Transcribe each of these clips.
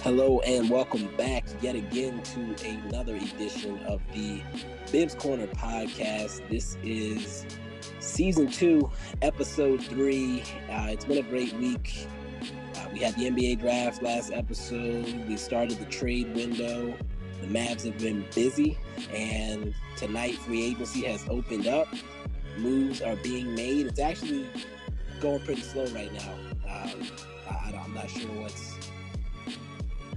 Hello and welcome back yet again to another edition of the Bibs Corner podcast. This is season 2, episode 3. It's been a great week. We had the NBA draft last episode. We started the trade window. The Mavs have been busy, and tonight free agency has opened up. Moves are being made. It's actually going pretty slow right now. I'm not sure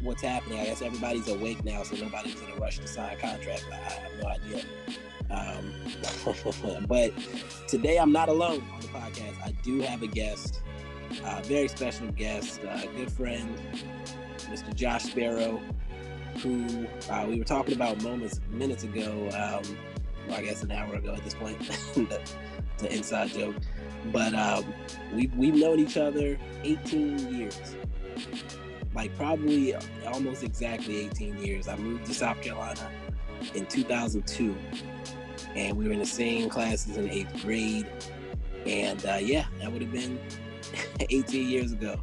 what's happening. I guess everybody's awake now, so nobody's in a rush to sign a contract. I have no idea. But today I'm not alone on the podcast. I do have a guest, a very special guest, a good friend, Mr. Josh Sparrow, who we were talking about minutes ago. I guess an hour ago at this point. It's an inside joke. But we've known each other 18 years. Like probably almost exactly 18 years. I moved to South Carolina in 2002, and we were in the same classes in 8th grade. And that would have been 18 years ago.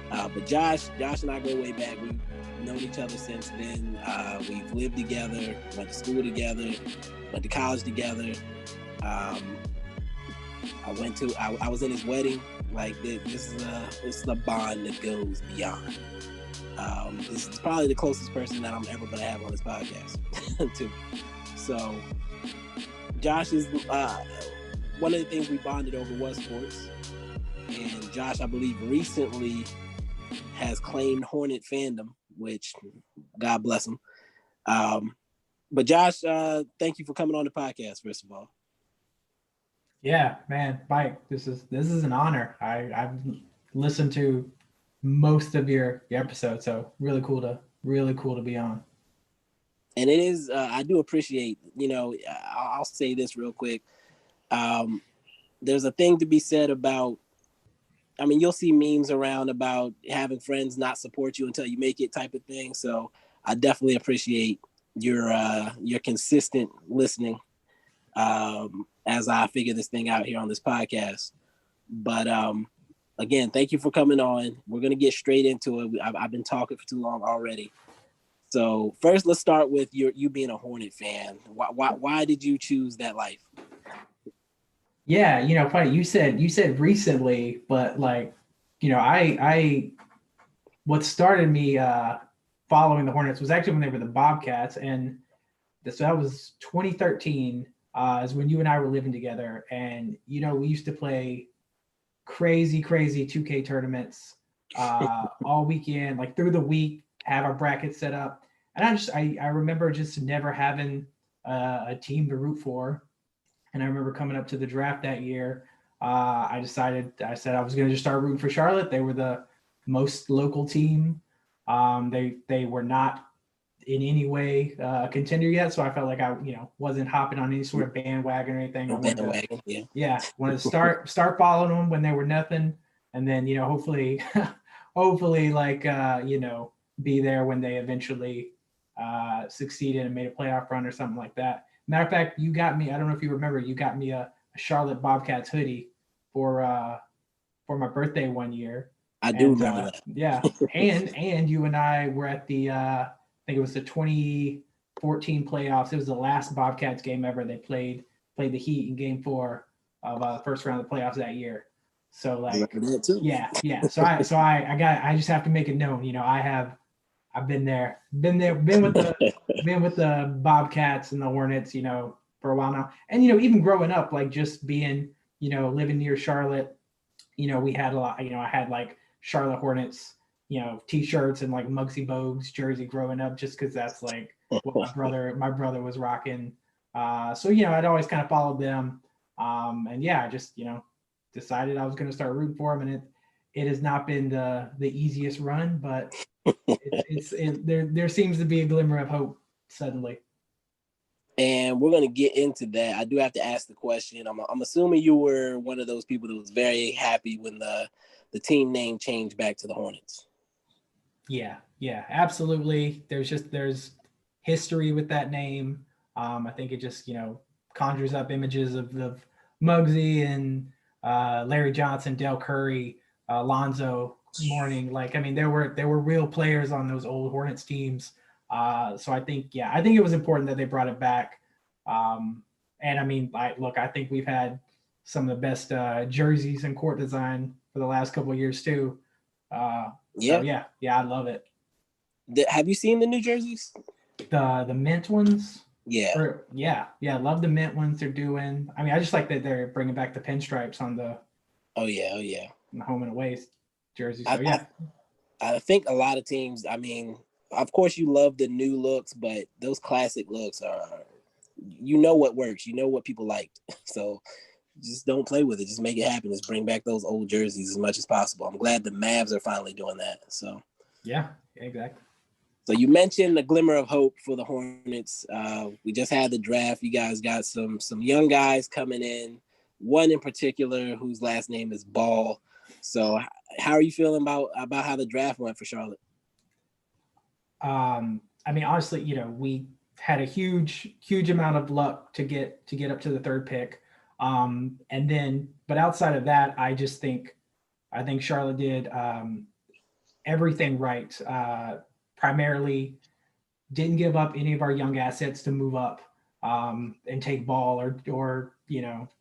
But Josh and I go way back. We've known each other since then. We've lived together, went to school together, went to college together. I was in his wedding. Like this is a bond that goes beyond. This is probably the closest person that I'm ever going to have on this podcast to. So Josh is one of the things we bonded over was sports. And Josh, I believe, recently has claimed Hornet fandom, which God bless him. But Josh, thank you for coming on the podcast, first of all. Yeah, man, Mike, this is an honor. I've listened to most of your episodes, so really cool to be on. And it is, I do appreciate, I'll say this real quick. There's a thing to be said about, you'll see memes around about having friends not support you until you make it type of thing. So I definitely appreciate your consistent listening as I figure this thing out here on this podcast. But again, thank you for coming on. We're going to get straight into it. I've been talking for too long already. So first, let's start with you being a Hornet fan. Why did you choose that life? Yeah, funny. You said recently, but like, I what started me following the Hornets was actually when they were the Bobcats, and so that was 2013 is when you and I were living together, and we used to play crazy 2K tournaments all weekend, like through the week, have our brackets set up. And I remember just never having a team to root for. And I remember coming up to the draft that year, I said I was going to just start rooting for Charlotte. They were the most local team. They were not in any way a contender yet, so I felt like I wasn't hopping on any sort of bandwagon or anything. Wanted to start following them when they were nothing, and then hopefully like be there when they eventually succeeded and made a playoff run or something like that. Matter of fact, you got me, I don't know if you remember, you got me a Charlotte Bobcats hoodie for my birthday one year. I do remember that. Yeah, and you and I were at the I think it was the 2014 playoffs. It was the last Bobcats game ever. They played the Heat in Game 4 of the first round of the playoffs that year. So like, yeah. So I just have to make it known. I've been with the Bobcats and the Hornets, for a while now. And even growing up, like just being, living near Charlotte, we had a lot. I had like Charlotte Hornets, T-shirts and like Muggsy Bogues jersey growing up, just because that's like what my brother was rocking. So I'd always kind of followed them, and I just decided I was going to start rooting for them, and it has not been the easiest run, but there seems to be a glimmer of hope suddenly. And we're going to get into that. I do have to ask the question. I'm assuming you were one of those people that was very happy when the team name changed back to the Hornets. Yeah, absolutely. There's history with that name. I think it just, conjures up images of Muggsy and Larry Johnson, Dale Curry, Lonzo Mourning. Like, I mean, there were real players on those old Hornets teams. So I think it was important that they brought it back. And I mean, I think we've had some of the best jerseys and court design for the last couple of years too. So yeah, I love it. Have you seen the new jerseys? The mint ones. Yeah. Yeah. Love the mint ones they're doing. I mean, I just like that they're bringing back the pinstripes on the. Oh yeah. The home and away jersey. So yeah. I think a lot of teams. I mean, of course, you love the new looks, but those classic looks are, what works. You know what people liked. So just don't play with it. Just make it happen. Just bring back those old jerseys as much as possible. I'm glad the Mavs are finally doing that. So yeah, exactly. So you mentioned a glimmer of hope for the Hornets. We just had the draft. You guys got some young guys coming in. One in particular whose last name is Ball. So how are you feeling about how the draft went for Charlotte? I mean, honestly, we had a huge amount of luck to get up to the third pick. But outside of that, I think Charlotte did everything right. Primarily didn't give up any of our young assets to move up and take Ball or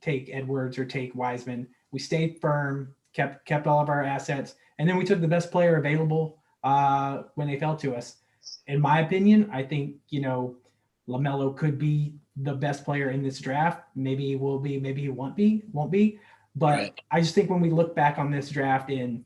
take Edwards or take Wiseman. We stayed firm, kept all of our assets, and then we took the best player available when they fell to us. In my opinion, I think LaMelo could be the best player in this draft. Maybe he will be, maybe he won't be. But right. I just think when we look back on this draft in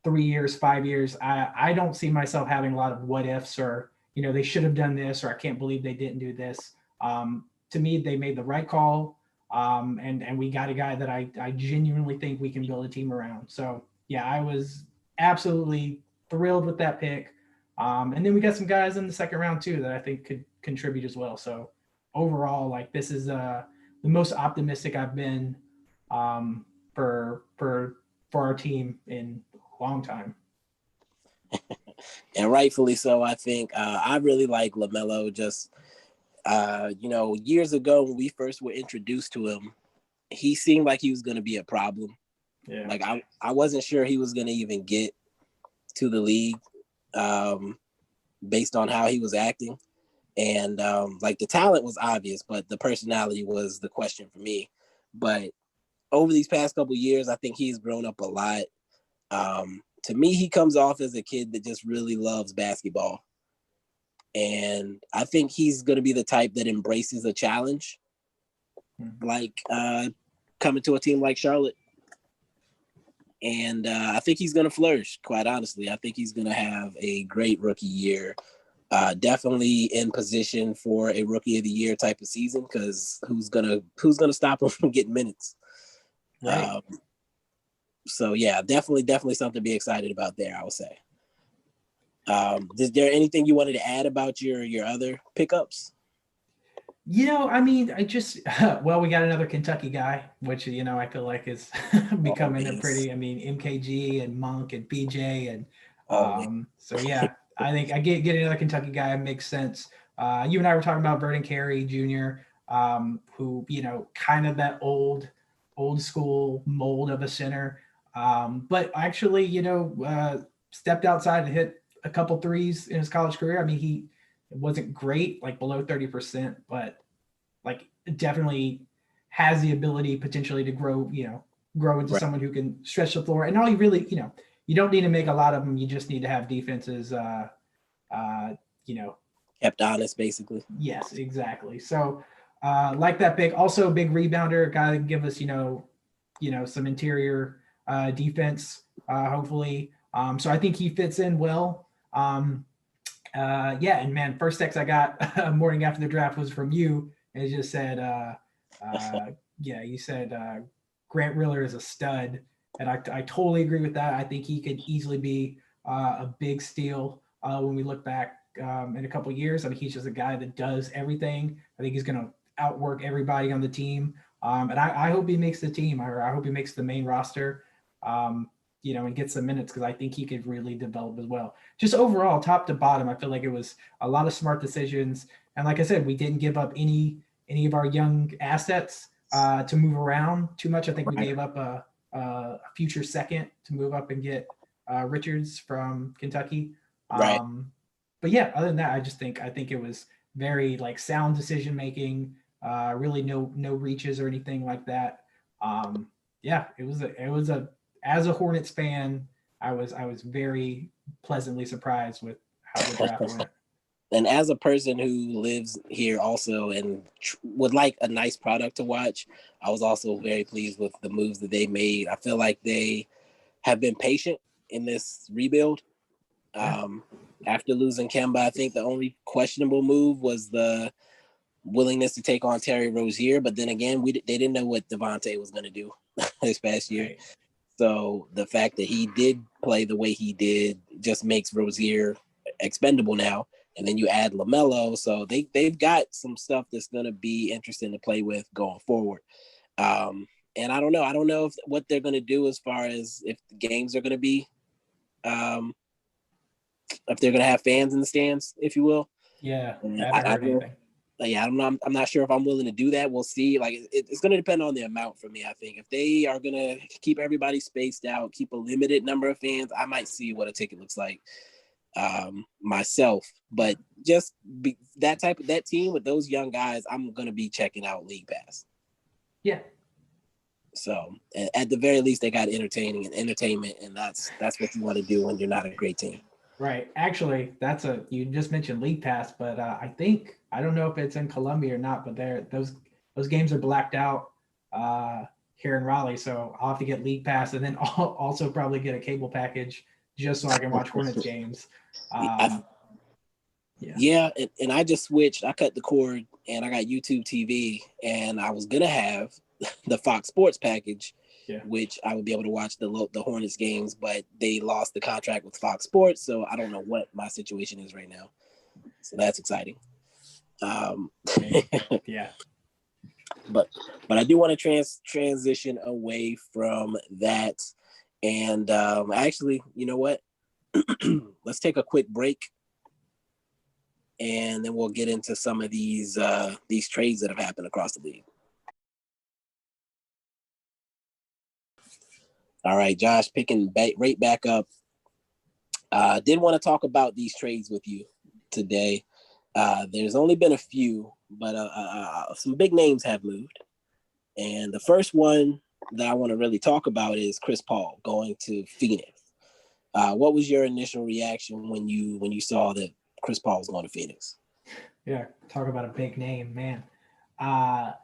3 years, 5 years, I don't see myself having a lot of what ifs or, they should have done this, or I can't believe they didn't do this. To me, they made the right call. And we got a guy that I genuinely think we can build a team around. So yeah, I was absolutely thrilled with that pick. And then we got some guys in the second round too that I think could contribute as well. So overall, this is the most optimistic I've been for our team in a long time. And rightfully so. I think I really like LaMelo. Just years ago when we first were introduced to him, he seemed like he was going to be a problem. Yeah. Like I wasn't sure he was going to even get to the league based on how he was acting. And the talent was obvious, but the personality was the question for me. But over these past couple of years, I think he's grown up a lot. To me, he comes off as a kid that just really loves basketball. And I think he's going to be the type that embraces a challenge, like coming to a team like Charlotte. And I think he's going to flourish, quite honestly. I think he's going to have a great rookie year. Definitely in position for a rookie of the year type of season, because who's gonna stop him from getting minutes? Right. So yeah, definitely something to be excited about there, I would say. Is there anything you wanted to add about your other pickups? I mean, we got another Kentucky guy, which I feel like is becoming a pretty. I mean, MKG and Monk and PJ and so yeah. I think getting another Kentucky guy makes sense. You and I were talking about Vernon Carey Jr., who, kind of that old school mold of a center. But actually, stepped outside and hit a couple threes in his college career. I mean, he wasn't great, below 30%, but definitely has the ability potentially to grow into right. Someone who can stretch the floor. And all you really, you don't need to make a lot of them. You just need to have defenses, kept honest, basically. Yes, exactly. So, like that pick, also a big rebounder, guy that can give us, some interior defense, hopefully. So I think he fits in well. And man, first text I got morning after the draft was from you, and it just said, you said Grant Riller is a stud. And I totally agree with that. I think he could easily be a big steal when we look back in a couple of years. I mean, he's just a guy that does everything. I think he's going to outwork everybody on the team. And I hope he makes the team. I hope he makes the main roster. and get some minutes, because I think he could really develop as well. Just overall, top to bottom, I feel like it was a lot of smart decisions. And like I said, we didn't give up any of our young assets to move around too much. I think we gave up a future second to move up and get Richards from Kentucky. Right. But yeah, other than that, I think it was very like sound decision making. Really no reaches or anything like that. Yeah, it was a as a Hornets fan, I was very pleasantly surprised with how the draft went. And as a person who lives here also and would like a nice product to watch, I was also very pleased with the moves that they made. I feel like they have been patient in this rebuild. After losing Kemba, I think the only questionable move was the willingness to take on Terry Rozier. But then again, they didn't know what Devontae was going to do this past year. Right. So the fact that he did play the way he did just makes Rozier expendable now. And then you add LaMelo. So they've got some stuff that's going to be interesting to play with going forward. And I don't know. I don't know what they're going to do as far as if the games are going to be, if they're going to have fans in the stands, if you will. Yeah, I haven't heard anything. Yeah, I'm not sure if I'm willing to do that. We'll see. Like it's going to depend on the amount for me. I think if they are going to keep everybody spaced out, keep a limited number of fans, I might see what a ticket looks like myself. But just that team with those young guys, I'm going to be checking out League Pass. Yeah. So at the very least, they got entertainment, and that's what you want to do when you're not a great team. Right. Actually, you just mentioned League Pass, but I don't know if it's in Columbia or not, but those games are blacked out here in Raleigh. So I'll have to get League Pass, and then I'll also probably get a cable package just so I can watch Hornets games. Yeah, and I just switched. I cut the cord, and I got YouTube TV, and I was gonna have the Fox Sports package. Yeah. Which I would be able to watch the Hornets games, but they lost the contract with Fox Sports, so I don't know what my situation is right now. So that's exciting. Yeah. But I do want to transition away from that, and actually, you know what? Let's take a quick break, and then we'll get into some of these trades that have happened across the league. All right, Josh, picking right back up. Did want to talk about these trades with you today. There's only been a few, but some big names have moved. And the first one that I want to really talk about is Chris Paul going to Phoenix. What was your initial reaction when you saw that Chris Paul was going to Phoenix? Yeah, talk about a big name, man. Thought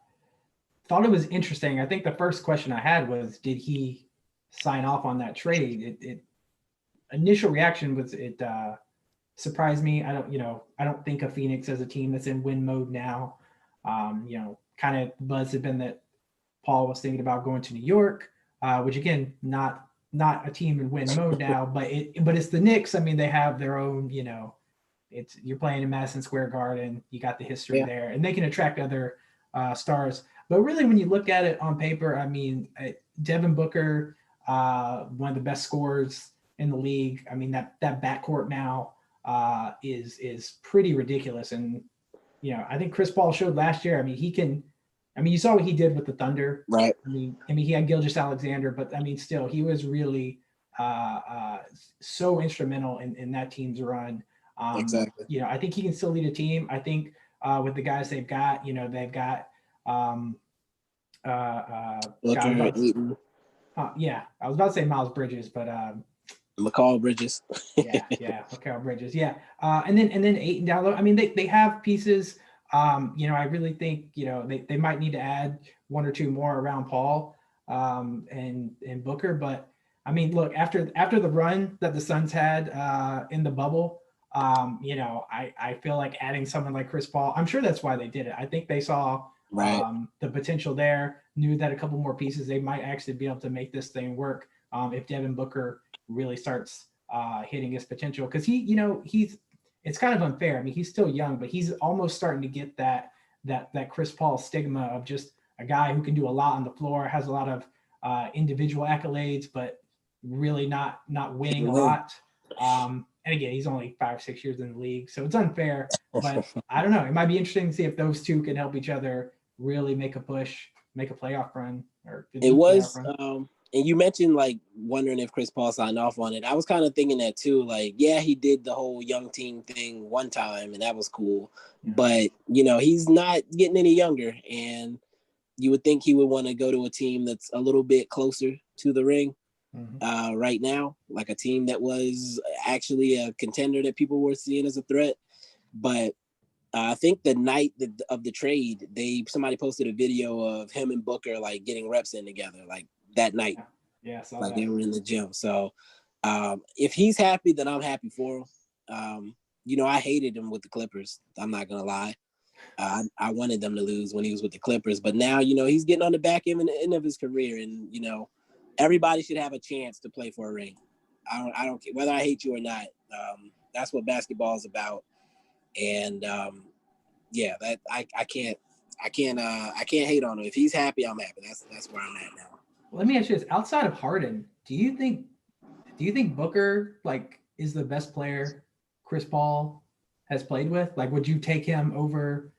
it was interesting. I think the first question I had was, did he sign off on that trade? Initial reaction was it surprised me. I don't think of Phoenix as a team that's in win mode now. Kind of buzz had been that Paul was thinking about going to New York, which again, not a team in win mode now, but it's the Knicks. I mean, they have their own, you're playing in Madison Square Garden, you got the history there, and they can attract other stars. But really, when you look at it on paper, I mean, Devin Booker, one of the best scorers in the league. I mean, that backcourt now is pretty ridiculous. And, I think Chris Paul showed last year. I mean, you saw what he did with the Thunder. Right. I mean, he had Gilgeous-Alexander, but I mean, still, he was really so instrumental in that team's run. Exactly. I think he can still lead a team. I think with the guys they've got, they've got yeah, I was about to say Miles Bridges, but Mikal Bridges. yeah, Mikal Bridges. Yeah. And then Ayton down low. I mean, they have pieces. I really think, they might need to add one or two more around Paul and Booker. But I mean, look, after the run that the Suns had in the bubble, I feel like adding someone like Chris Paul, I'm sure that's why they did it. I think they saw the potential there, knew that a couple more pieces, they might actually be able to make this thing work if Devin Booker really starts hitting his potential. Because it's kind of unfair. I mean, he's still young, but he's almost starting to get that Chris Paul stigma of just a guy who can do a lot on the floor, has a lot of individual accolades, but really not winning a lot. And again, he's only 5-6 years in the league, so it's unfair. But I don't know. It might be interesting to see if those two can help each other really make a push, make a playoff run, or it was. And you mentioned like wondering if Chris Paul signed off on it. I was kind of thinking that too. Like, yeah, he did the whole young team thing one time, and that was cool. Yeah. But he's not getting any younger, and you would think he would want to go to a team that's a little bit closer to the ring. Right now, like a team that was actually a contender that people were seeing as a threat. But I think the night of the trade, somebody posted a video of him and Booker like getting reps in together, like that night. Yeah, like they were in the gym. So if he's happy, then I'm happy for him. I hated him with the Clippers. I'm not gonna lie. I wanted them to lose when he was with the Clippers, but now he's getting on the back end of his career, and everybody should have a chance to play for a ring. I don't care whether I hate you or not. That's what basketball is about. And that I can't hate on him. If he's happy, I'm happy. That's where I'm at now. Let me ask you this: outside of Harden, do you think Booker like is the best player Chris Paul has played with? Like, would you take him over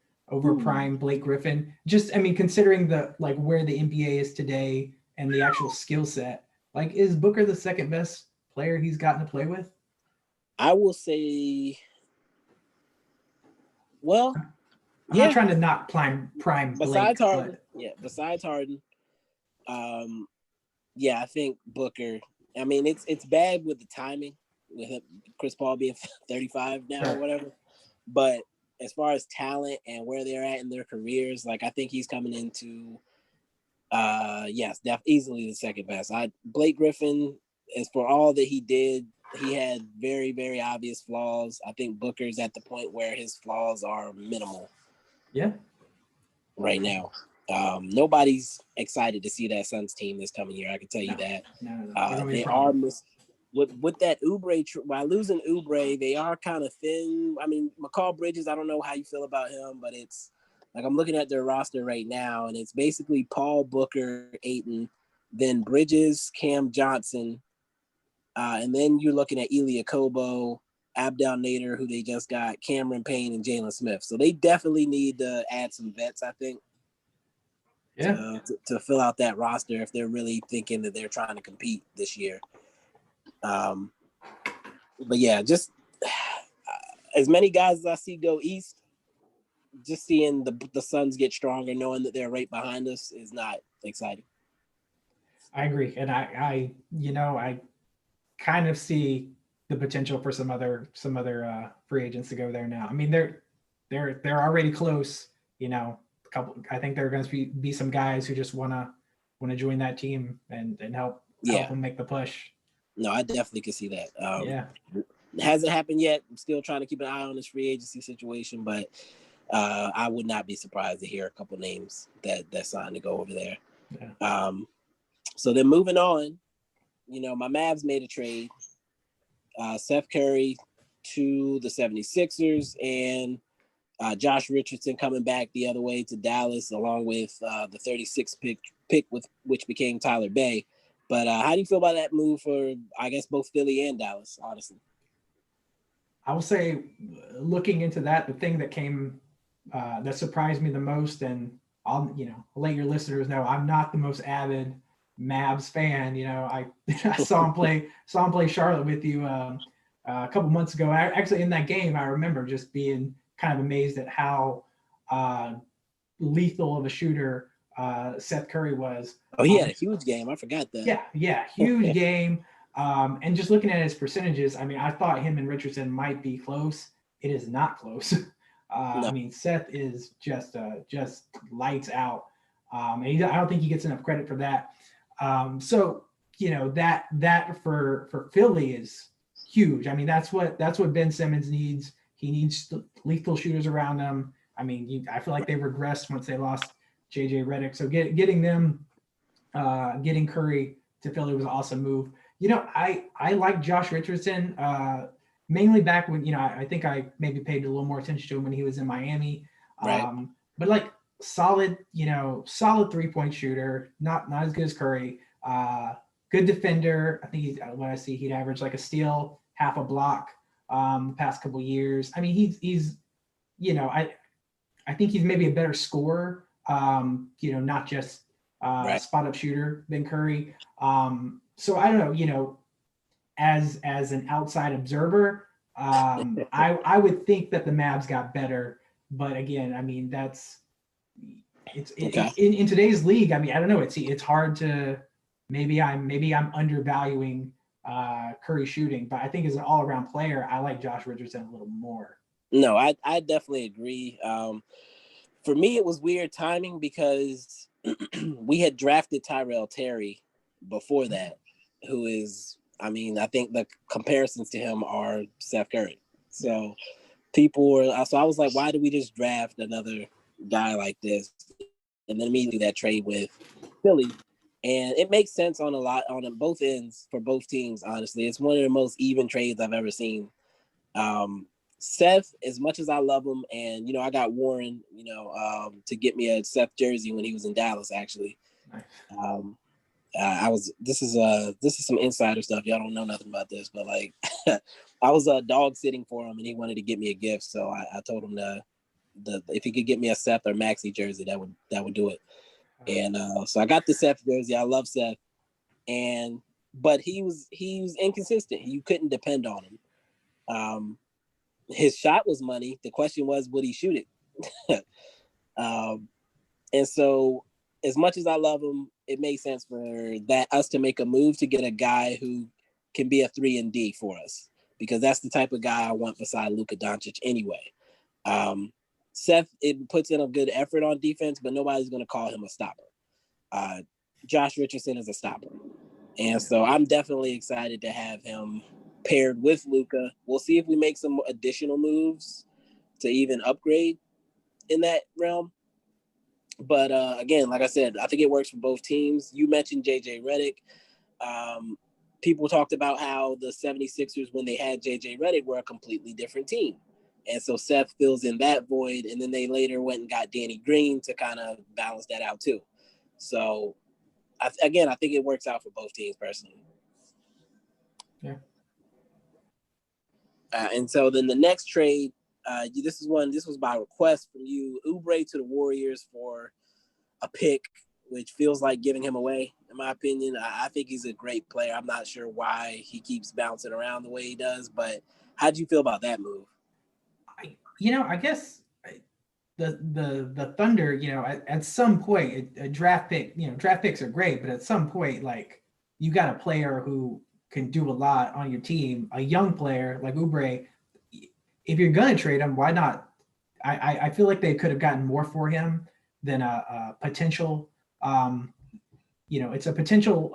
prime Blake Griffin? Just, I mean, considering the like where the NBA is today and the actual skill set, like, is Booker the second best player he's gotten to play with? I will say, well, I'm not trying to knock prime besides Blake, Harden. Yeah, besides Harden. I think Booker. I mean, it's bad with the timing with Chris Paul being 35 now or whatever. But as far as talent and where they're at in their careers, like I think he's coming into, easily the second best. Blake Griffin, as for all that he did, he had very, very obvious flaws. I think Booker's at the point where his flaws are minimal. Yeah. Right now. Nobody's excited to see that Suns team this coming year. I can tell you that. No. They are with that Oubre. By losing Oubre, they are kind of thin. I mean, McCall Bridges, I don't know how you feel about him, but it's like I'm looking at their roster right now, and it's basically Paul, Booker, Ayton, then Bridges, Cam Johnson, and then you're looking at Elie Okobo, Abdel Nader, who they just got, Cameron Payne, and Jalen Smith. So they definitely need to add some vets, I think. Yeah. To fill out that roster if they're really thinking that they're trying to compete this year. But yeah, just as many guys as I see go east, just seeing the Suns get stronger, knowing that they're right behind us is not exciting. I agree. And I kind of see the potential for some other free agents to go there now. I mean, they're already close, I think there are going to be some guys who just want to join that team and help them make the push. No, I definitely can see that. It hasn't happened yet. I'm still trying to keep an eye on this free agency situation, but I would not be surprised to hear a couple names that signed to go over there. Yeah. So then moving on, my Mavs made a trade. Seth Curry to the 76ers and Josh Richardson coming back the other way to Dallas, along with the 36th pick with which became Tyler Bay. But how do you feel about that move for, I guess, both Philly and Dallas, honestly? I will say, looking into that, the thing that came that surprised me the most, and I'll let your listeners know I'm not the most avid Mavs fan. I saw him play Charlotte with you a couple months ago. Actually, in that game, I remember just being kind of amazed at how lethal of a shooter Seth Curry was. Oh, he had a huge game. I forgot that. Yeah, huge game. And just looking at his percentages, I mean, I thought him and Richardson might be close. It is not close. No. I mean, Seth is just lights out. And I don't think he gets enough credit for that. So that for Philly is huge. I mean, that's what Ben Simmons needs. He needs lethal shooters around him. I mean, I feel like they regressed once they lost JJ Redick. So getting them, getting Curry to Philly was an awesome move. I like Josh Richardson, mainly back when, I think I maybe paid a little more attention to him when he was in Miami. Right. But like solid 3-point shooter, not as good as Curry. good defender. I think what I see, he'd average like a steal, half a block the past couple years. I mean, he's I think he's maybe a better scorer, not just Right. spot up shooter than Curry. So I don't know, as an outside observer, I would think that the Mavs got better, but again, I mean it's Okay. in today's league. I mean, I don't know. It's hard to maybe I'm undervaluing Curry shooting, but I think as an all around player, I like Josh Richardson a little more. No, I definitely agree. For me, it was weird timing because we had drafted Tyrell Terry before that, who is, I mean, I think the comparisons to him are Steph Curry. So so I was like, why did we just draft another guy like this? And then immediately that trade with Philly. And it makes sense on both ends for both teams, honestly. It's one of the most even trades I've ever seen. Seth, as much as I love him, and I got Warren, to get me a Seth jersey when he was in Dallas. Actually, Nice. This is some insider stuff. Y'all don't know nothing about this, but like, I was dog sitting for him, and he wanted to get me a gift. So I told him if he could get me a Seth or Maxey jersey, that would do it. And so I got the Seth jersey. I love Seth, but he was inconsistent. You couldn't depend on him. His shot was money. The question was, would he shoot it? And so, as much as I love him, it made sense for us to make a move to get a guy who can be a 3-and-D for us, because that's the type of guy I want beside Luka Doncic anyway. Seth, it puts in a good effort on defense, but nobody's going to call him a stopper. Josh Richardson is a stopper. And so I'm definitely excited to have him paired with Luka. We'll see if we make some additional moves to even upgrade in that realm. But again, like I said, I think it works for both teams. You mentioned JJ Redick. People talked about how the 76ers, when they had JJ Redick, were a completely different team. And so Seth fills in that void. And then they later went and got Danny Green to kind of balance that out too. So I think it works out for both teams personally. Yeah. And so then the next trade, this was by request from you, Oubre to the Warriors for a pick, which feels like giving him away, in my opinion. I think he's a great player. I'm not sure why he keeps bouncing around the way he does, but how'd you feel about that move? I guess the Thunder, at some point, a draft pick, draft picks are great, but at some point, like, you got a player who can do a lot on your team, a young player like Oubre. If you're gonna trade him, why not? I feel like they could have gotten more for him than a potential. It's a potential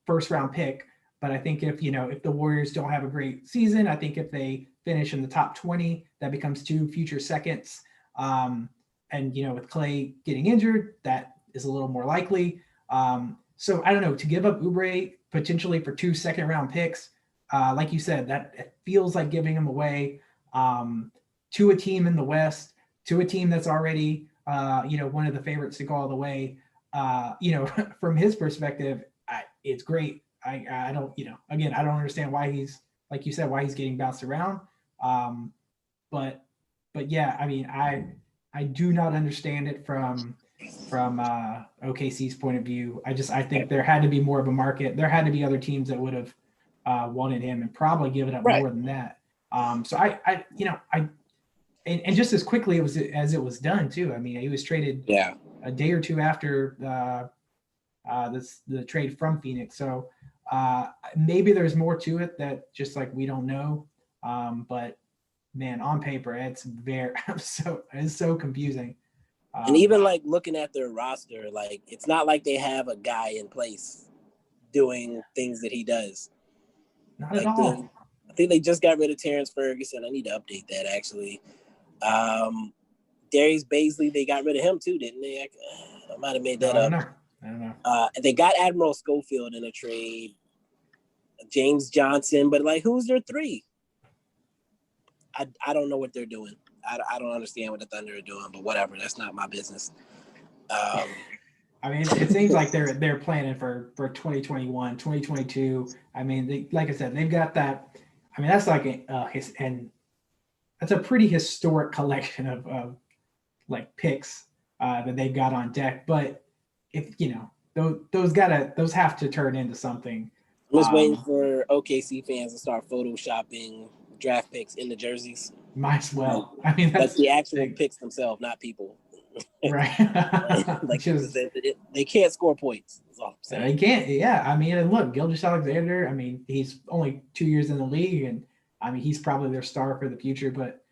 first round pick, but I think if the Warriors don't have a great season, I think if they finish in the top 20, that becomes 2 future seconds. And with Clay getting injured, that is a little more likely. So I don't know, to give up Oubre potentially for 2 second-round picks, like you said, that it feels like giving him away to a team in the West, to a team that's already one of the favorites to go all the way. From his perspective, it's great. I don't, again, I don't understand why he's, like you said, why he's getting bounced around. But yeah, I mean, I do not understand it from OKC's point of view. I think there had to be more of a market. There had to be other teams that would have wanted him and probably given up more than that. So and just as quickly as it was done too. I mean, he was traded a day or two after the trade from Phoenix. So maybe there's more to it that just like we don't know. But man, on paper, it's so confusing. And even like looking at their roster, like it's not like they have a guy in place doing things that he does. Not at all. I think they just got rid of Terrence Ferguson. I need to update that actually. Darius Baisley, they got rid of him too, didn't they? I might have made that up. I don't know. They got Admiral Schofield in a trade. James Johnson, but like, who's their 3? I don't know what they're doing. I don't understand what the Thunder are doing, but whatever. That's not my business. I mean, it seems like they're planning for 2021, 2022. I mean, like I said, they've got that. I mean, that's like and that's a pretty historic collection of like picks that they've got on deck. But if those have to turn into something. I'm just waiting for OKC fans to start photoshopping draft picks in the jerseys. Might as Like, well. I mean, like that's the actual big. picks themselves, not people. Right. Like Just they can't score points. That's all I'm they saying. can't. Yeah. I mean, and look, Gilgeous-Alexander. I mean, he's only 2 years in the league, and I mean, he's probably their star for the future. But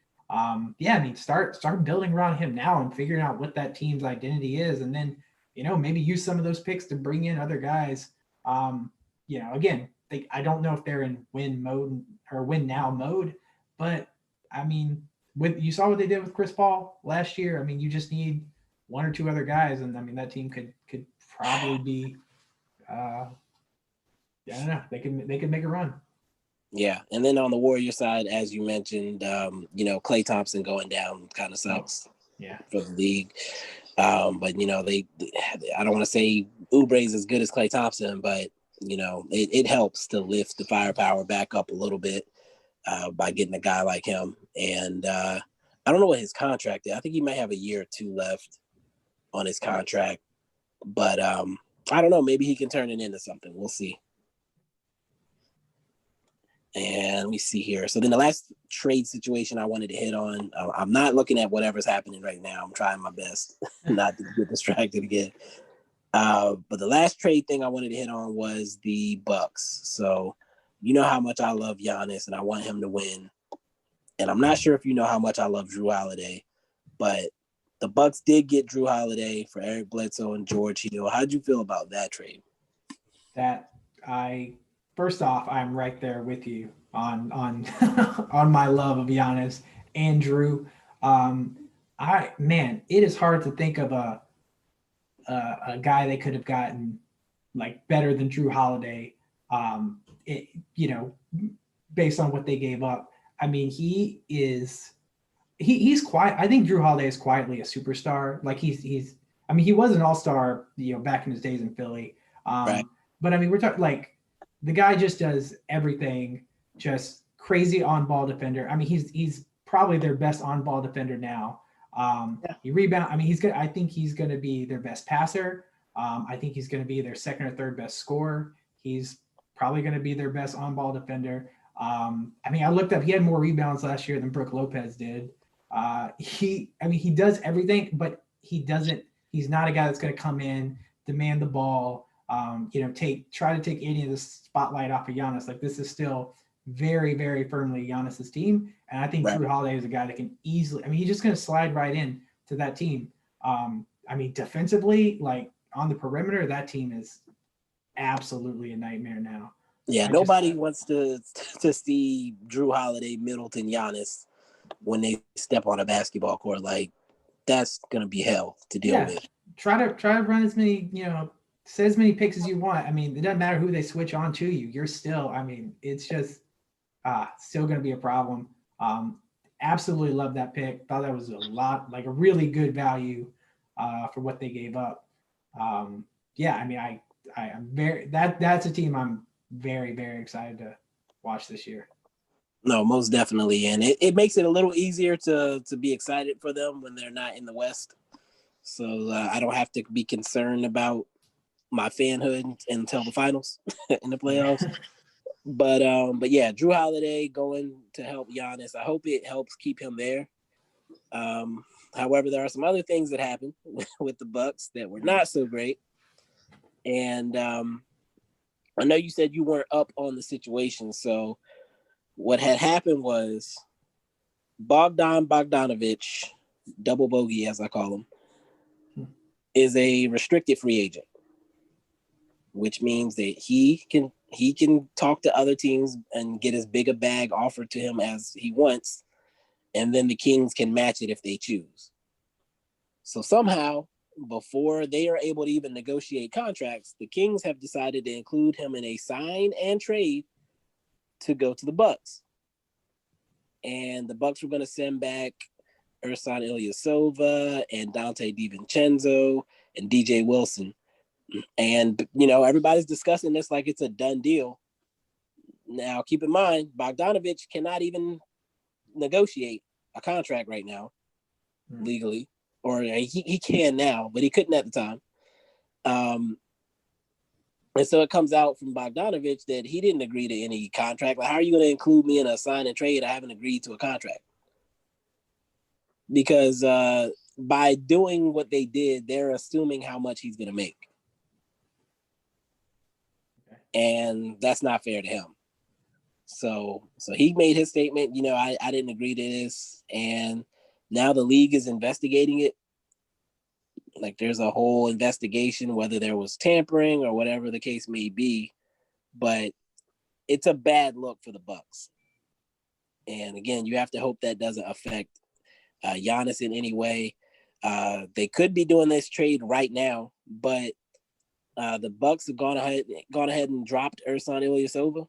yeah, I mean, start building around him now and figuring out what that team's identity is, and then maybe use some of those picks to bring in other guys. Again, I don't know if they're in win mode or win now mode, but I mean, you saw what they did with Chris Paul last year. I mean, you just need one or two other guys, and I mean that team could probably be. I don't know. They could make a run. Yeah, and then on the Warrior side, as you mentioned, Klay Thompson going down kind of sucks. Yeah. For the league. But I don't want to say Oubre is as good as Klay Thompson, but it helps to lift the firepower back up a little bit by getting a guy like him. And I don't know what his contract is. I think he might have a year or two left on his contract, but I don't know. Maybe he can turn it into something. We'll see. And let me see here. So then the last trade situation I wanted to hit on, I'm not looking at whatever's happening right now. I'm trying my best not to get distracted again. But the last trade thing I wanted to hit on was the Bucks. So you know how much I love Giannis and I want him to win. And I'm not sure if you know how much I love Drew Holiday, but the Bucks did get Drew Holiday for Eric Bledsoe and George Hill. How'd you feel about that trade? First off, I'm right there with you on on my love of Giannis and Drew. It is hard to think of a guy they could have gotten like better than Drew Holiday. Based on what they gave up. I mean, he's quiet. I think Drew Holiday is quietly a superstar. Like he was an all-star, back in his days in Philly. Right. But I mean, we're talking like the guy just does everything, just crazy on-ball defender. I mean, he's probably their best on-ball defender now. He rebound. I mean, I think he's going to be their best passer. I think he's going to be their second or third best scorer. He's probably going to be their best on-ball defender. I mean, I looked up. He had more rebounds last year than Brook Lopez did. He does everything, but he's not a guy that's going to come in, demand the ball, try to take any of the spotlight off of Giannis. Like, this is still very, very firmly Giannis's team. And I think Right. Drew Holiday is a guy that can easily, he's just going to slide right in to that team. Defensively, like on the perimeter, that team is absolutely a nightmare now. Yeah, nobody wants to see Drew Holiday, Middleton, Giannis when they step on a basketball court. Like, that's gonna be hell to deal with. Try to run as many, set as many picks as you want. I mean, it doesn't matter who they switch on to you. You're still, it's just still gonna be a problem. Absolutely love that pick. Thought that was a really good value for what they gave up. I'm very that's a team I'm very, very excited to watch this year. No, most definitely. And it makes it a little easier to be excited for them when they're not in the West. So I don't have to be concerned about my fanhood until the finals in the playoffs. But yeah, Drew Holiday going to help Giannis. I hope it helps keep him there. However, there are some other things that happened with the Bucks that were not so great. And I know you said you weren't up on the situation. So what had happened was Bogdanovich, double bogey as I call him, is a restricted free agent, which means that he can talk to other teams and get as big a bag offered to him as he wants, and then the Kings can match it if they choose. So somehow, before they are able to even negotiate contracts, the Kings have decided to include him in a sign and trade to go to the Bucks. And the Bucks were going to send back Ersan Ilyasova and Dante DiVincenzo and DJ Wilson. And, everybody's discussing this like it's a done deal. Now, keep in mind, Bogdanovich cannot even negotiate a contract right now legally, or he can now, but he couldn't at the time. And so it comes out from Bogdanovich that he didn't agree to any contract. Like, how are you going to include me in a sign and trade? I haven't agreed to a contract. Because by doing what they did, they're assuming how much he's going to make. Okay. And that's not fair to him. So he made his statement, I didn't agree to this. And now the league is investigating it. Like, there's a whole investigation, whether there was tampering or whatever the case may be. But it's a bad look for the Bucks. And again, you have to hope that doesn't affect Giannis in any way. They could be doing this trade right now, but the Bucks have gone ahead and dropped Ersan Ilyasova.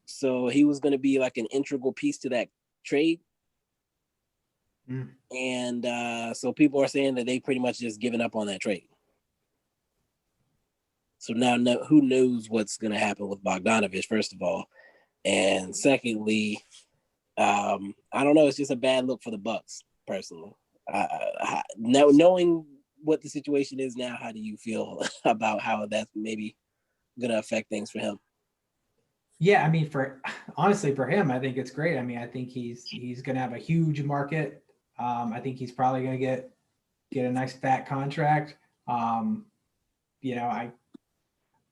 So he was going to be like an integral piece to that trade. And so people are saying that they pretty much just given up on that trade. So now who knows what's going to happen with Bogdanovich, first of all. And secondly, I don't know. It's just a bad look for the Bucks, personally. Now, knowing what the situation is now, how do you feel about how that's maybe going to affect things for him? Yeah, I mean, honestly, for him, I think it's great. I mean, I think he's going to have a huge market. I think he's probably going to get a nice fat contract. I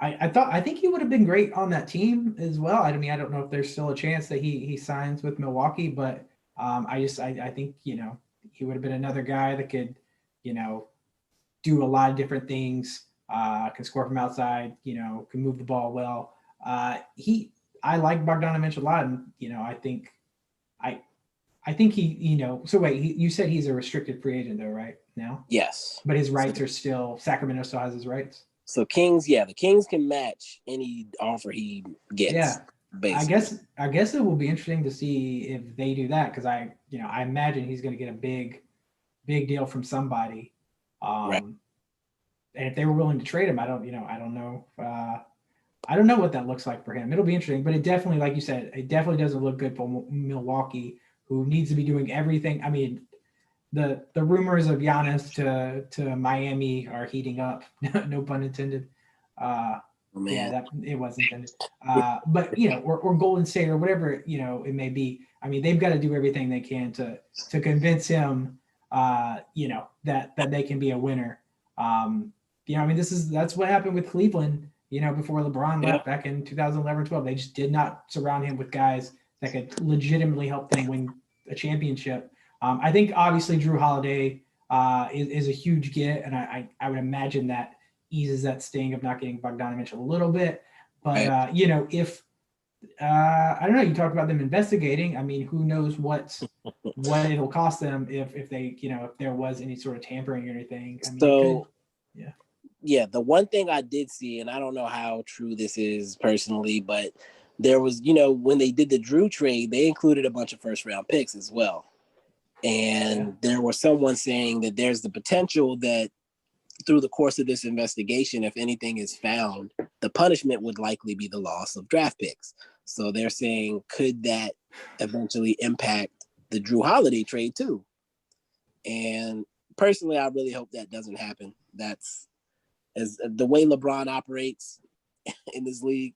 think he would have been great on that team as well. I mean, I don't know if there's still a chance that he signs with Milwaukee, but I think, he would have been another guy that could, do a lot of different things, can score from outside, can move the ball well. I like Bogdanovich a lot, and I think he, so wait, you said he's a restricted free agent though, right now? Yes. But his rights are still, Sacramento still has his rights. So the Kings can match any offer he gets. Yeah. Basically. I guess it will be interesting to see if they do that, because I imagine he's going to get a big deal from somebody. Right. And if they were willing to trade him, I don't know. I don't know what that looks like for him. It'll be interesting, but it definitely, like you said, it definitely doesn't look good for Milwaukee, who needs to be doing everything. I mean, the rumors of Giannis to Miami are heating up. No pun intended. Yeah, that it was intended. But or Golden State or whatever it may be. I mean, they've got to do everything they can to convince him, that they can be a winner. I mean, that's what happened with Cleveland. Before LeBron left back in 2011-12, they just did not surround him with guys that could legitimately help them win a championship. I think obviously Drew Holiday is a huge get, and I would imagine that eases that sting of not getting Bogdanovich a little bit. But if I don't know, you talked about them investigating. I mean, who knows what it'll cost them if they if there was any sort of tampering or anything. I mean, yeah, the one thing I did see, and I don't know how true this is personally, but there was, when they did the Drew trade, they included a bunch of first round picks as well. And there was someone saying that there's the potential that through the course of this investigation, if anything is found, the punishment would likely be the loss of draft picks. So they're saying, could that eventually impact the Drew Holiday trade too? And personally, I really hope that doesn't happen. That's as the way LeBron operates in this league.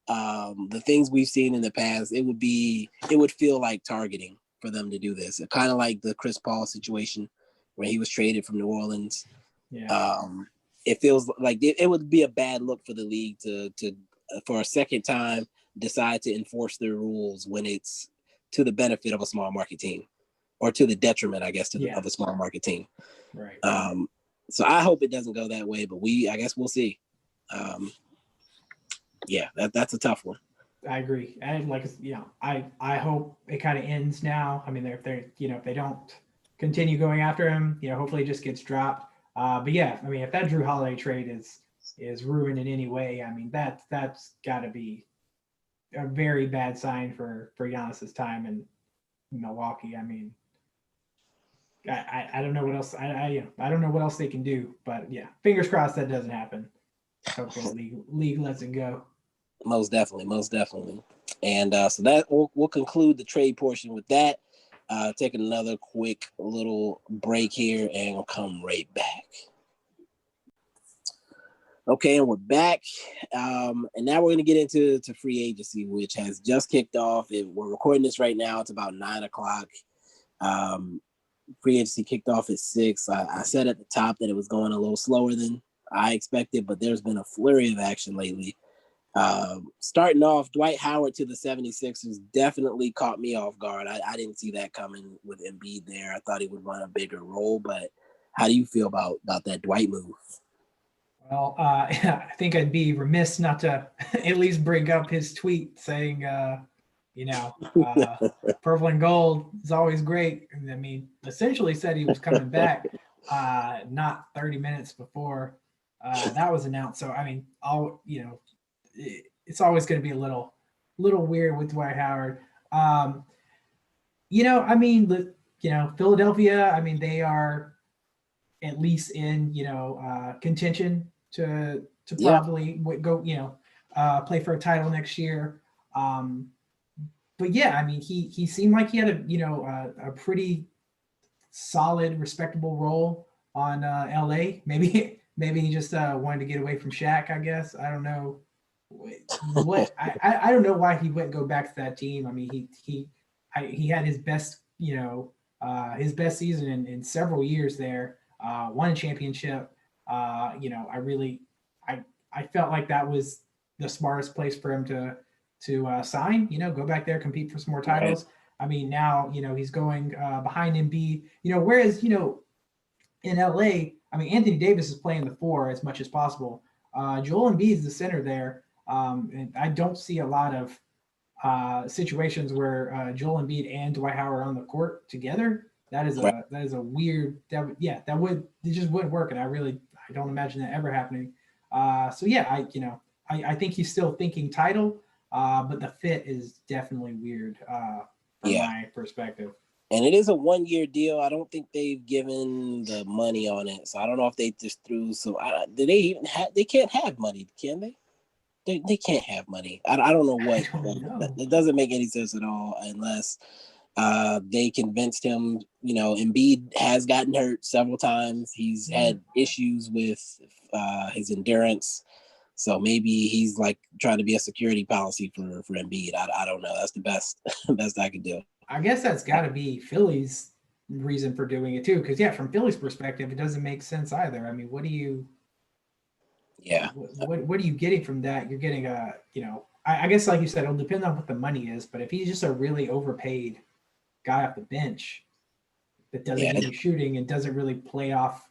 The things we've seen in the past, it would feel like targeting for them to do this. Kind of like the Chris Paul situation where he was traded from New Orleans. Yeah. It feels like it would be a bad look for the league to for a second time decide to enforce their rules when it's to the benefit of a small market team, or to the detriment, I guess, of a small market team. Right. So I hope it doesn't go that way, but I guess we'll see. That's a tough one. I agree. And I hope it kind of ends now. I mean, if they don't continue going after him, hopefully it just gets dropped. But yeah, I mean, if that Drew Holiday trade is ruined in any way, I mean, that's got to be a very bad sign for Giannis's time in Milwaukee. I mean, I don't know what else I don't know what else they can do, but yeah, fingers crossed that doesn't happen. Hopefully, league lets it go. Most definitely, most definitely. And so that we'll conclude the trade portion with that. Take another quick little break here, and we'll come right back. Okay, and we're back. And now we're going to get into free agency, which has just kicked off. We're recording this right now. It's about 9 o'clock. Free agency kicked off at 6. I said at the top that it was going a little slower than I expected, but there's been a flurry of action lately. Starting off, Dwight Howard to the 76ers definitely caught me off guard. I didn't see that coming with Embiid there. I thought he would run a bigger role, but how do you feel about that Dwight move? Well, I think I'd be remiss not to at least bring up his tweet saying, purple and gold is always great. I mean, essentially said he was coming back not 30 minutes before that was announced. So, I mean, it's always going to be a little weird with Dwight Howard. I mean, Philadelphia, I mean, they are at least in, contention to probably go, play for a title next year. But yeah, I mean, he seemed like he had a pretty solid, respectable role on LA. Maybe he just wanted to get away from Shaq. I guess I don't know what I don't know why he wouldn't go back to that team. I mean, he had his best his best season in several years there. Won a championship. I felt like that was the smartest place for him to sign. Go back there, compete for some more titles. Right. I mean, now he's going behind Embiid. Whereas in LA, I mean, Anthony Davis is playing the 4 as much as possible. Joel Embiid is the center there, and I don't see a lot of situations where Joel Embiid and Dwight Howard on the court together. That is a weird. It just wouldn't work, and I don't imagine that ever happening. So yeah, I think he's still thinking title, but the fit is definitely weird from my perspective. And it is a 1-year deal. I don't think they've given the money on it, so I don't know if they just threw some. Do they even have? They can't have money, can they? They can't have money. I don't know what. It doesn't make any sense at all unless they convinced him. Embiid has gotten hurt several times. He's had issues with his endurance. So maybe he's like trying to be a security policy for Embiid. I don't know. That's the best I could do. I guess that's got to be Philly's reason for doing it too, because from Philly's perspective, it doesn't make sense either. I mean, what do you? Yeah. What are you getting from that? You're getting I guess like you said, it'll depend on what the money is. But if he's just a really overpaid guy off the bench that doesn't get any shooting and doesn't really play off,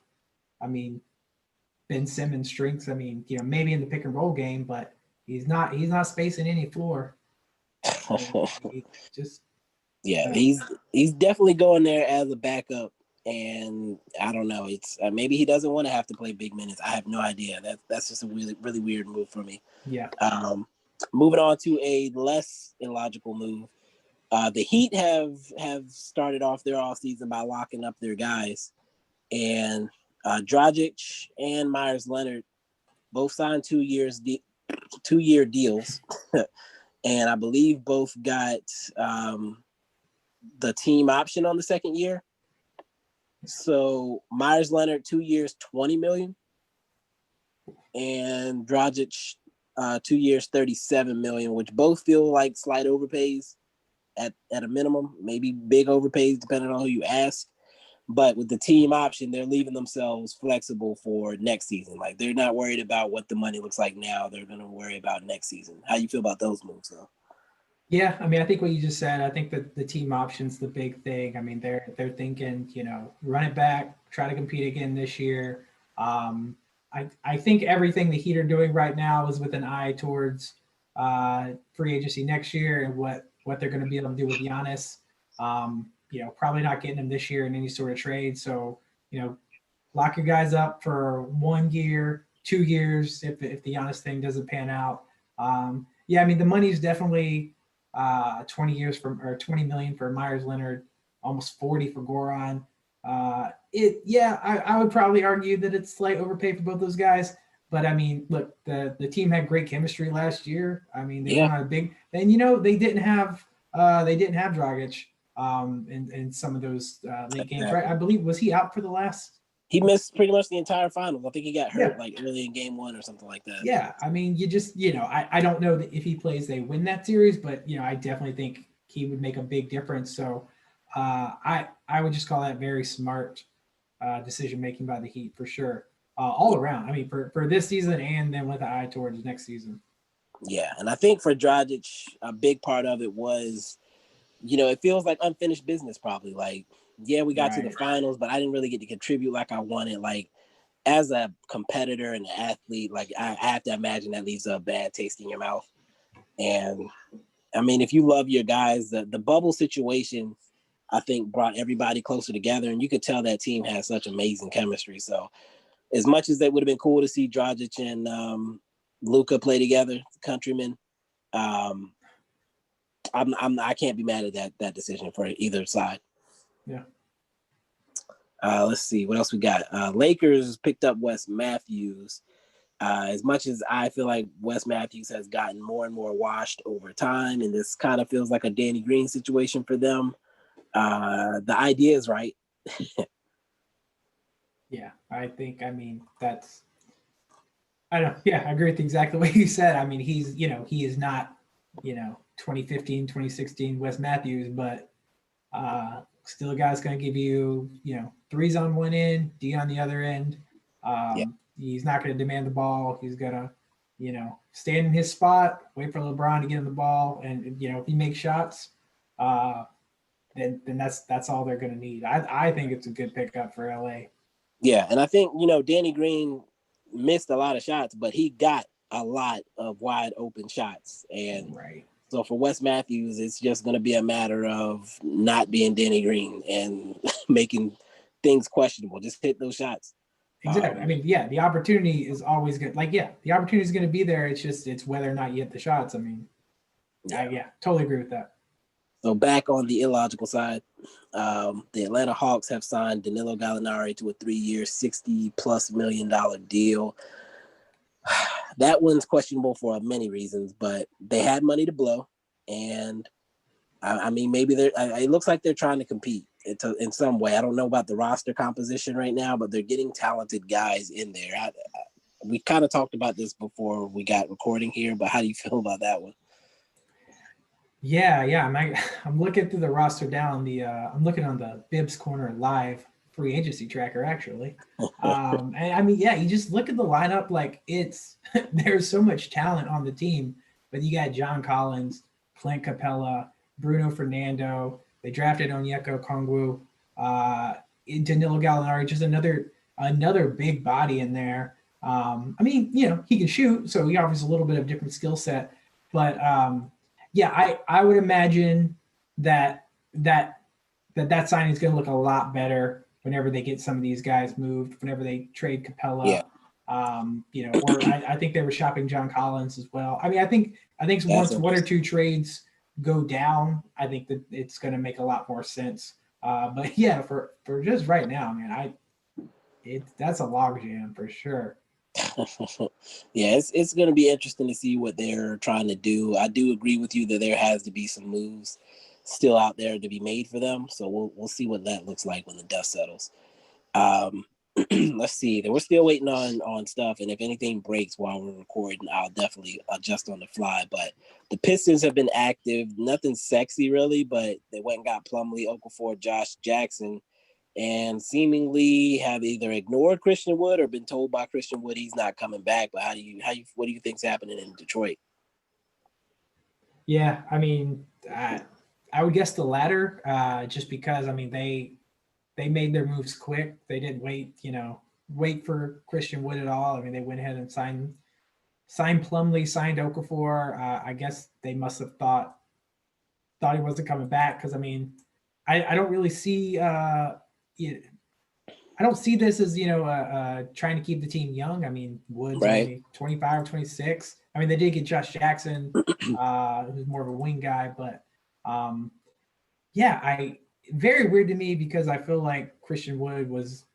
I mean, Ben Simmons' strengths. I mean, maybe in the pick and roll game, but he's not spacing any floor. He's definitely going there as a backup, and I don't know. It's maybe he doesn't want to have to play big minutes. I have no idea. That's just a really really weird move for me. Yeah. Moving on to a less illogical move. The Heat have started off their offseason by locking up their guys, and Dragic and Myers Leonard both signed 2-year deals, and I believe both got the team option on the second year. So Myers Leonard 2 years, $20 million, and Dragic 2 years, $37 million, which both feel like slight overpays at a minimum, maybe big overpays depending on who you ask. But with the team option, they're leaving themselves flexible for next season. Like they're not worried about what the money looks like now. They're going to worry about next season. How do you feel about those moves, though? Yeah, I mean, I think what you just said. I think that the team option's the big thing. I mean, they're thinking, run it back, try to compete again this year. I think everything the Heat are doing right now is with an eye towards free agency next year and what they're going to be able to do with Giannis. Probably not getting him this year in any sort of trade. So, lock your guys up for 1 year, 2 years if the Giannis thing doesn't pan out. I mean, the money's definitely 20 million for Myers Leonard, almost 40 for Goran. I would probably argue that it's slight overpay for both those guys. But I mean, look, the team had great chemistry last year. I mean, they went on a big, and they didn't have Dragic in some of those late games, right? I believe, was he out for the last? He missed pretty much the entire finals. I think he got hurt like early in game 1 or something like that. Yeah, I mean, I don't know that if he plays, they win that series, but I definitely think he would make a big difference. So I would just call that very smart decision making by the Heat for sure, all around. I mean, for this season and then with the eye towards next season. Yeah, and I think for Dragic, a big part of it was, it feels like unfinished business probably. Like, yeah, we got to the finals, but I didn't really get to contribute like I wanted. Like, as a competitor and an athlete, like I have to imagine that leaves a bad taste in your mouth. And I mean, if you love your guys, the bubble situation, I think brought everybody closer together, and you could tell that team has such amazing chemistry. So as much as it would have been cool to see Dragic and Luka play together, countrymen, I can't be mad at that decision for either side. Yeah. Let's see what else we got. Lakers picked up Wes Matthews. As much as I feel like Wes Matthews has gotten more and more washed over time, and this kind of feels like a Danny Green situation for them, the idea is right. Yeah, I agree with exactly what you said. I mean, he is not, 2015, 2016 Wes Matthews, but still a guy's going to give you, threes on one end, D on the other end. He's not going to demand the ball. He's going to, stand in his spot, wait for LeBron to get him the ball. And, if he makes shots, then that's all they're going to need. I think it's a good pickup for LA. Yeah. And I think, Danny Green missed a lot of shots, but he got a lot of wide open shots. And so for Wes Matthews, it's just going to be a matter of not being Danny Green and making things questionable. Just hit those shots. Exactly. I mean, the opportunity is always good. Like, the opportunity is going to be there. It's whether or not you hit the shots. I mean, totally agree with that. So back on the illogical side, the Atlanta Hawks have signed Danilo Gallinari to a 3-year, $60+ million deal. That one's questionable for many reasons, but they had money to blow, and I mean, maybe it looks like they're trying to compete in some way. I don't know about the roster composition right now, but they're getting talented guys in there. We kind of talked about this before we got recording here, but how do you feel about that one? Yeah. I'm looking through the roster down. I'm looking on the Bibs Corner live free agency tracker actually. And I mean, you just look at the lineup. Like there's so much talent on the team, but you got John Collins, Clint Capella, Bruno Fernando. They drafted Onyeka Okongwu, Danilo Gallinari, just another big body in there. I mean, he can shoot, so he offers a little bit of different skill set. But I would imagine that signing is going to look a lot better whenever they get some of these guys moved. Whenever they trade Capella. Yeah. Or I think they were shopping John Collins as well. I mean, I think once one or two trades go down, I think that it's going to make a lot more sense. But for just right now, man, that's a logjam for sure. Yeah, it's going to be interesting to see what they're trying to do. I do agree with you that there has to be some moves still out there to be made for them. So we'll see what that looks like when the dust settles. Let's see. We're still waiting on stuff, and if anything breaks while we're recording, I'll definitely adjust on the fly. But the Pistons have been active. Nothing sexy really, but they went and got Plumlee, Okafor, Josh Jackson, and seemingly have either ignored Christian Wood or been told by Christian Wood he's not coming back. But what do you think's happening in Detroit? Yeah, I mean, I would guess the latter, just because I mean they made their moves quick. They didn't wait for Christian Wood at all. I mean, they went ahead and signed Plumlee, signed Okafor. I guess they must have thought he wasn't coming back because I mean, I don't really see I don't see this as trying to keep the team young. I mean, Wood's only 25 or 26. I mean, they did get Josh Jackson, who's more of a wing guy, but very weird to me because I feel like Christian Wood was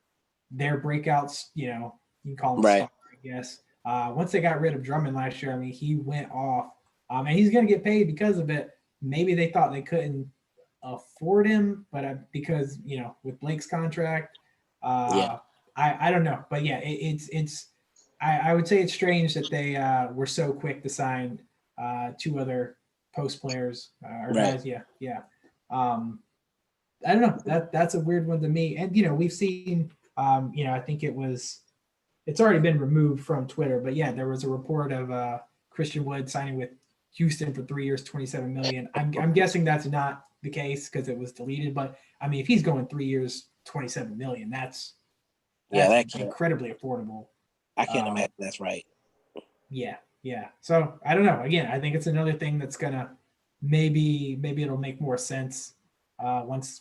their breakouts. You can call him a star, I guess. Once they got rid of Drummond last year, I mean, he went off, and he's going to get paid because of it. Maybe they thought they couldn't afford him, but because with Blake's contract, I don't know, but yeah, it's I would say it's strange that they were so quick to sign two other post players or guys. Yeah. I don't know. That's a weird one to me. And we've seen. I think it's already been removed from Twitter, but yeah, there was a report of Christian Wood signing with Houston for 3 years, $27 million. I'm guessing that's not the case because it was deleted. But I mean, if he's going 3 years, $27 million, that's incredibly affordable. I can't imagine that's right. Yeah. So I don't know. Again, I think it's another thing that's gonna maybe it'll make more sense once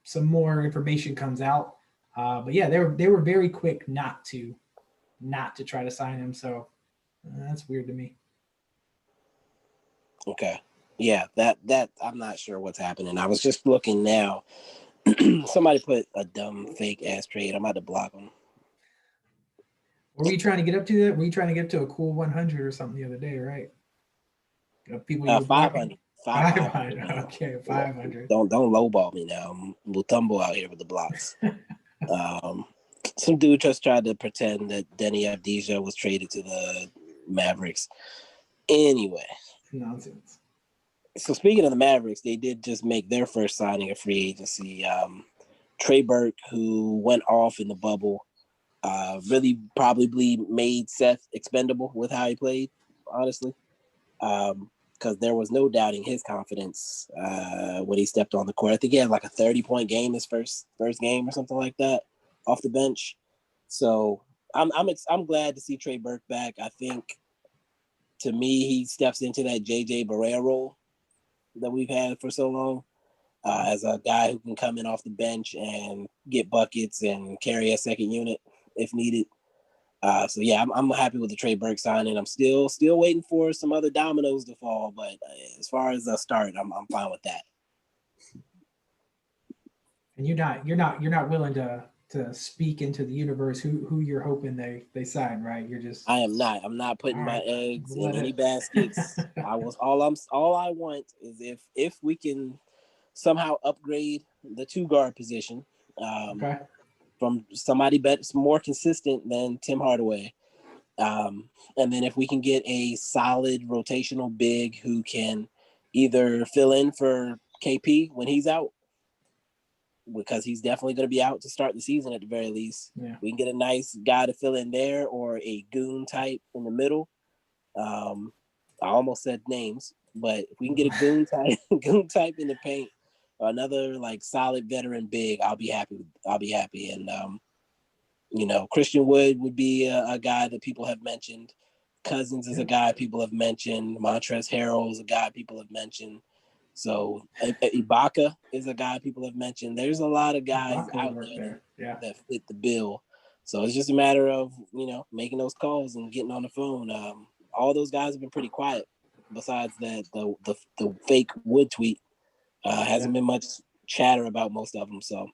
some more information comes out. But yeah, they were very quick not to try to sign him. So that's weird to me. Okay. Yeah, that I'm not sure what's happening. I was just looking now. Somebody put a dumb fake ass trade. I'm about to block them. Were you trying to get up to that? Were you trying to get up to a cool 100 or something the other day, right? People 500. 500. Okay, 500. Don't lowball me now. I'm Mutombo out here with the blocks. Some dude just tried to pretend that Denny Avdija was traded to the Mavericks. Anyway. Nonsense. So speaking of the Mavericks, they did just make their first signing of free agency. Trey Burke, who went off in the bubble, really probably made Seth expendable with how he played, honestly. Because there was no doubting his confidence when he stepped on the court. I think he had like a 30-point game his first game or something like that off the bench. So I'm glad to see Trey Burke back. I think, to me, he steps into that JJ Barea role that we've had for so long as a guy who can come in off the bench and get buckets and carry a second unit if needed. So yeah, I'm happy with the Trey Burke signing. I'm still waiting for some other dominoes to fall, but as far as a start, I'm fine with that. And you're not willing to speak into the universe who you're hoping they sign, right? You're just I'm not putting my eggs in any baskets. All I want is if we can somehow upgrade the two guard position. Okay. From somebody better, more consistent than Tim Hardaway. And then if we can get a solid rotational big who can either fill in for KP when he's out, because he's definitely going to be out to start the season at the very least. Yeah. We can get a nice guy to fill in there or a goon type in the middle. I almost said names, but if we can get a goon type in the paint, another like solid veteran big, I'll be happy. And Christian Wood would be a guy that people have mentioned. Cousins is a guy people have mentioned. Montrezl Harrell is a guy people have mentioned. So Ibaka is a guy people have mentioned. There's a lot of guys out there that fit the bill. So it's just a matter of making those calls and getting on the phone. All those guys have been pretty quiet. Besides that, the fake Wood tweet. Hasn't been much chatter about most of them. So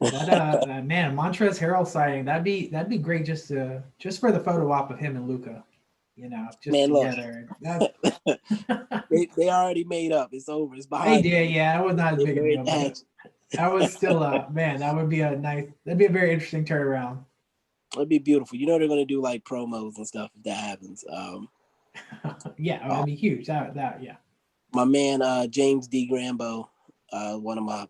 that man, Montrezl Harrell signing, that'd be great just for the photo op of him and Luka, just man, together. They already made up. It's over. It's behind. They did, yeah. It was not as big a deal. That was still man. That would be that'd be a very interesting turnaround. It'd be beautiful. They're gonna do like promos and stuff if that happens. Yeah, that'd be huge. That yeah. My man James D. Grambo, one of my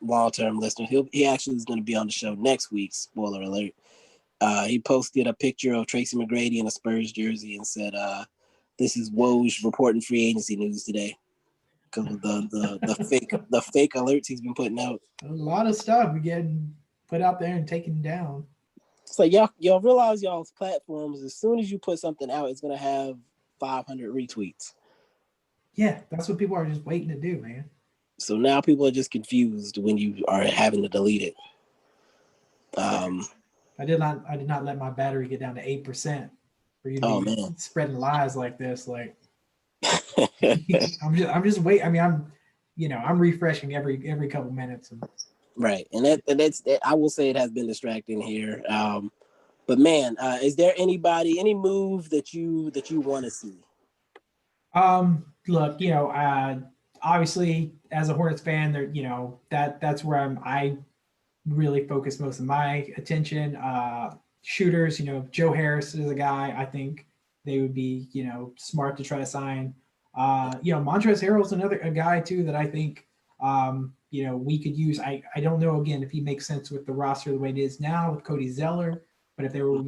long-term listeners, he actually is going to be on the show next week. Spoiler alert. He posted a picture of Tracy McGrady in a Spurs jersey and said, "This is Woj reporting free agency news today," because of the fake alerts he's been putting out. A lot of stuff getting put out there and taken down. It's like y'all realize y'all's platforms, as soon as you put something out, it's going to have 500 retweets. Yeah, that's what people are just waiting to do, man. So now people are just confused when you are having to delete it. I did not let my battery get down to 8% for you to be spreading lies like this. Like I'm just waiting. I mean, I'm refreshing every couple minutes. Right, and that's I will say it has been distracting here. But man, is there any move that you want to see? Look, obviously as a Hornets fan, there, that's where I really focus most of my attention. Shooters, Joe Harris is a guy I think they would be, smart to try to sign. Montrezl Harrell's a guy too that I think, we could use. I don't know again if he makes sense with the roster the way it is now with Cody Zeller, but if they were,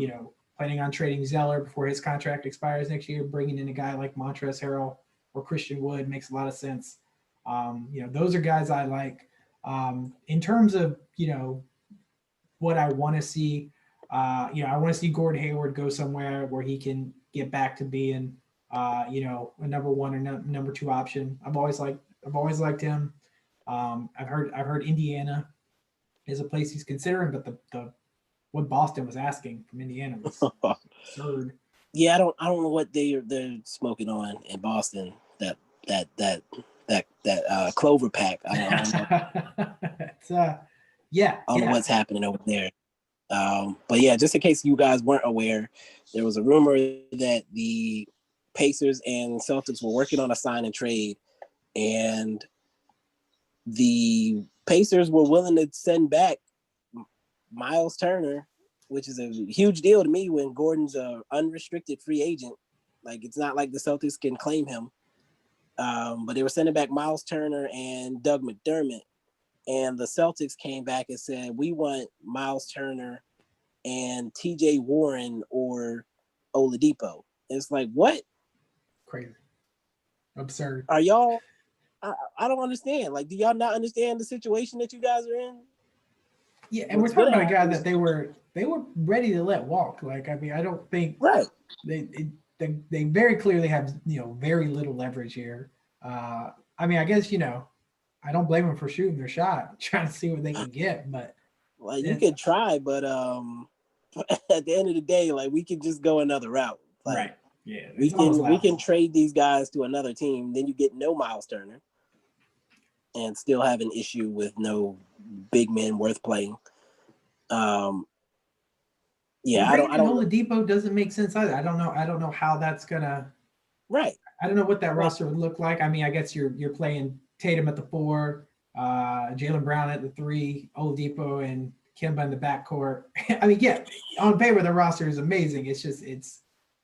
planning on trading Zeller before his contract expires next year, bringing in a guy like Montrezl Harrell or Christian Wood makes a lot of sense. Those are guys I like. In terms of, what I want to see, I want to see Gordon Hayward go somewhere where he can get back to being, a number one or number two option. I've always liked him. I've heard Indiana is a place he's considering, but the what Boston was asking from Indiana was absurd. Yeah, I don't know what they're smoking on in Boston. That Clover Pack. I don't know. It's, yeah. I don't know what's happening over there. But yeah, just in case you guys weren't aware, there was a rumor that the Pacers and Celtics were working on a sign and trade, and the Pacers were willing to send back Miles Turner, which is a huge deal to me when Gordon's a unrestricted free agent. Like, it's not like the Celtics can claim him. But they were sending back Miles Turner and Doug McDermott. And the Celtics came back and said, we want Miles Turner and TJ Warren or Oladipo. It's like, what? Crazy. Absurd. Are y'all? I don't understand. Like, do y'all not understand the situation that you guys are in? Yeah, and we're talking about a guy that they were ready to let walk. Like, I mean, I don't think they very clearly have very little leverage here. I mean, I guess I don't blame them for shooting their shot, trying to see what they can get. But well, you can try, but at the end of the day, like, we can just go another route. Like, right? Yeah, we can trade these guys to another team. Then you get no Miles Turner, and still have an issue with no big men worth playing. Yeah, well, I don't. Oladipo doesn't make sense either. I don't know how that's gonna. Right. I don't know what that roster would look like. I mean, I guess you're playing Tatum at the 4, Jaylen Brown at the 3, Oladipo and Kemba in the backcourt. I mean, yeah, on paper the roster is amazing. It's just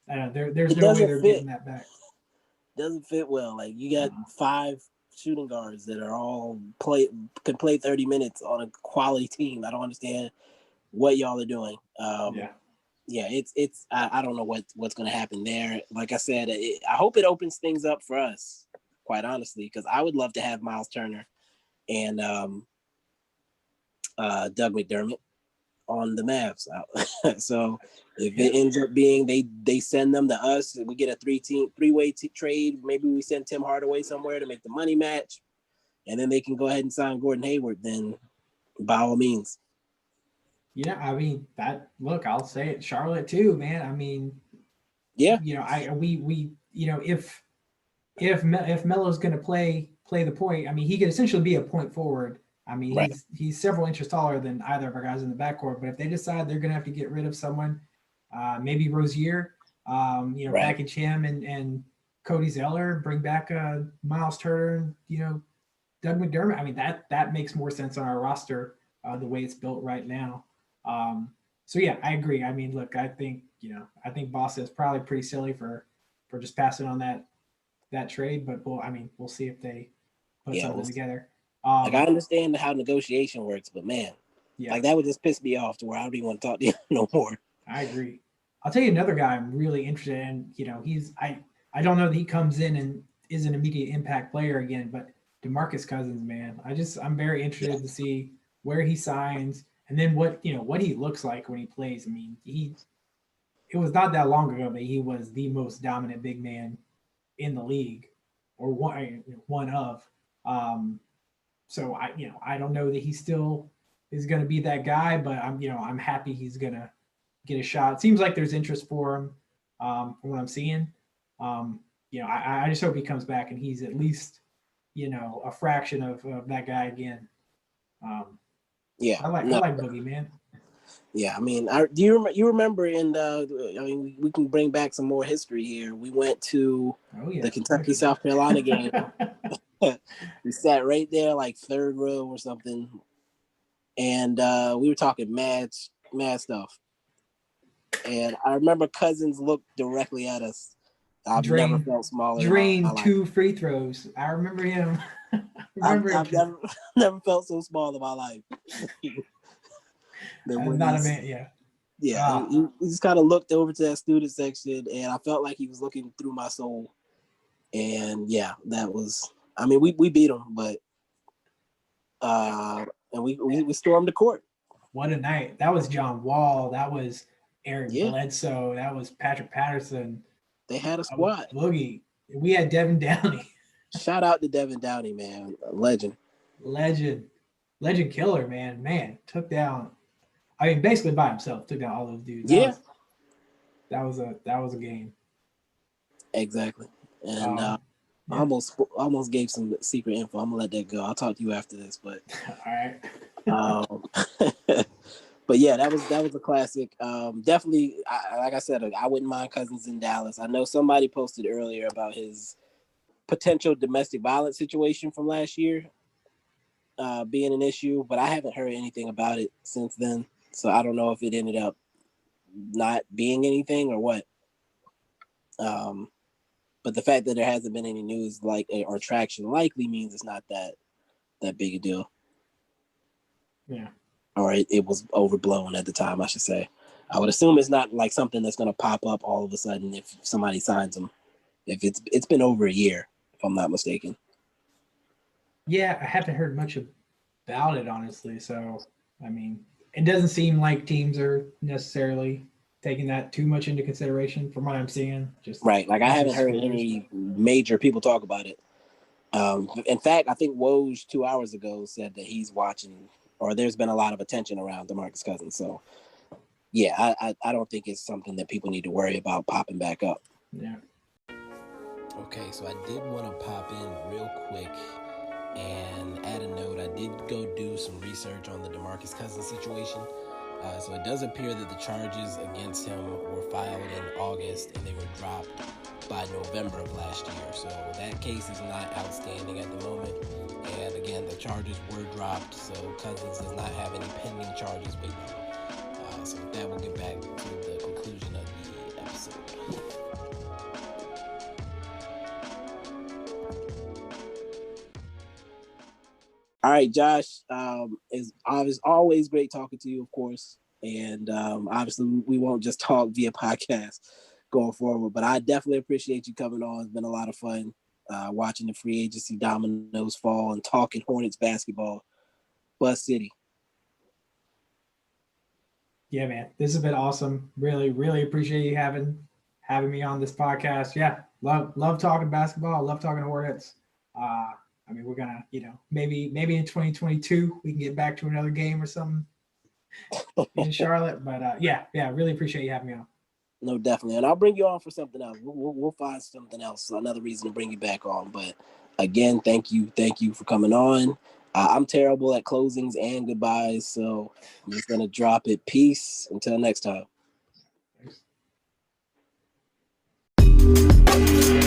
I don't know. There's no way they're getting that back. Doesn't fit well. Like, you got 5 shooting guards that are all can play 30 minutes on a quality team. I don't understand what y'all are doing. It's I don't know what's going to happen there. Like I said, I hope it opens things up for us, quite honestly, because I would love to have Miles Turner and Doug McDermott on the Mavs. So if it ends up being they send them to us, we get a three-way trade. Maybe we send Tim Hardaway somewhere to make the money match, and then they can go ahead and sign Gordon Hayward. Then by all means. Yeah, I mean I'll say it, Charlotte too, man. I mean, yeah, we if Melo's going to play the point, I mean, he could essentially be a point forward. I mean, he's several inches taller than either of our guys in the backcourt. But if they decide they're going to have to get rid of someone, maybe Rozier, package him and Cody Zeller, bring back Miles Turner, Doug McDermott. I mean, that makes more sense on our roster the way it's built right now. So yeah, I agree. I mean, look, I think Boston is probably pretty silly for just passing on that trade, but we'll see if they put something together. Like, I understand how negotiation works, but man, like, that would just piss me off to where I don't even want to talk to you no more. I agree. I'll tell you another guy I'm really interested in. I don't know that he comes in and is an immediate impact player again, but DeMarcus Cousins, man, I'm very interested to see where he signs and then what he looks like when he plays. I mean, it was not that long ago that he was the most dominant big man in the league, or one of. So I don't know that he still is going to be that guy, but I'm happy he's going to get a shot. It seems like there's interest for him from what I'm seeing. I just hope he comes back and he's at least a fraction of that guy again. Yeah, I like Boogie, man. Yeah, I mean, you remember we can bring back some more history here. We went to the Kentucky South Carolina game. We sat right there, like third row or something, and we were talking mad stuff. And I remember Cousins looked directly at us. I've never felt smaller. Drained 2 free throws. I remember him. I've never felt so small in my life. I'm not a man. Yeah. Yeah, he just kind of looked over to that student section, and I felt like he was looking through my soul. And yeah, that was. I mean, we beat him, but and we stormed the court. What a night! That was John Wall. That was Eric Bledsoe. That was Patrick Patterson. They had a squad. Boogie. We had Devin Downey. Shout out to Devin Downey, man, a legend Killer, man. Took down. I mean, basically by himself, took down all those dudes. That was a game. Exactly. And I almost gave some secret info. I'm gonna let that go. I'll talk to you after this, but all right. But yeah, that was a classic. Definitely, like I said, I wouldn't mind Cousins in Dallas. I know somebody posted earlier about his potential domestic violence situation from last year being an issue, but I haven't heard anything about it since then. So I don't know if it ended up not being anything or what. But the fact that there hasn't been any news or traction likely means it's not that big a deal. Yeah. Or it was overblown at the time, I should say. I would assume it's not like something that's going to pop up all of a sudden if somebody signs them. If it's been over a year, if I'm not mistaken. Yeah, I haven't heard much about it, honestly. So, I mean, it doesn't seem like teams are necessarily taking that too much into consideration from what I'm seeing. Right. Like I haven't heard any major people talk about it. In fact, I think Woj 2 hours ago said that he's watching, or there's been a lot of attention around DeMarcus Cousins. So, yeah, I don't think it's something that people need to worry about popping back up. Yeah. Okay, so I did want to pop in real quick and add a note. I did go do some research on the DeMarcus Cousins situation. So it does appear that the charges against him were filed in August and they were dropped by November of last year. So that case is not outstanding at the moment. And again, the charges were dropped, so Cousins does not have any pending charges with him. So with that, we'll get back to the conclusion of the episode. All right, Josh, it's always great talking to you, of course. And obviously, we won't just talk via podcast going forward, but I definitely appreciate you coming on. It's been a lot of fun watching the free agency dominoes fall and talking Hornets basketball. Buzz City. Yeah, man, this has been awesome. Really, really appreciate you having me on this podcast. Yeah, love talking basketball. Love talking Hornets. I mean, we're gonna, maybe in 2022 we can get back to another game or something in Charlotte. But yeah, really appreciate you having me on. No, definitely, and I'll bring you on for something else. We'll find something else, another reason to bring you back on. But again, thank you for coming on. I'm terrible at closings and goodbyes, so I'm just gonna drop it. Peace. Until next time. Thanks.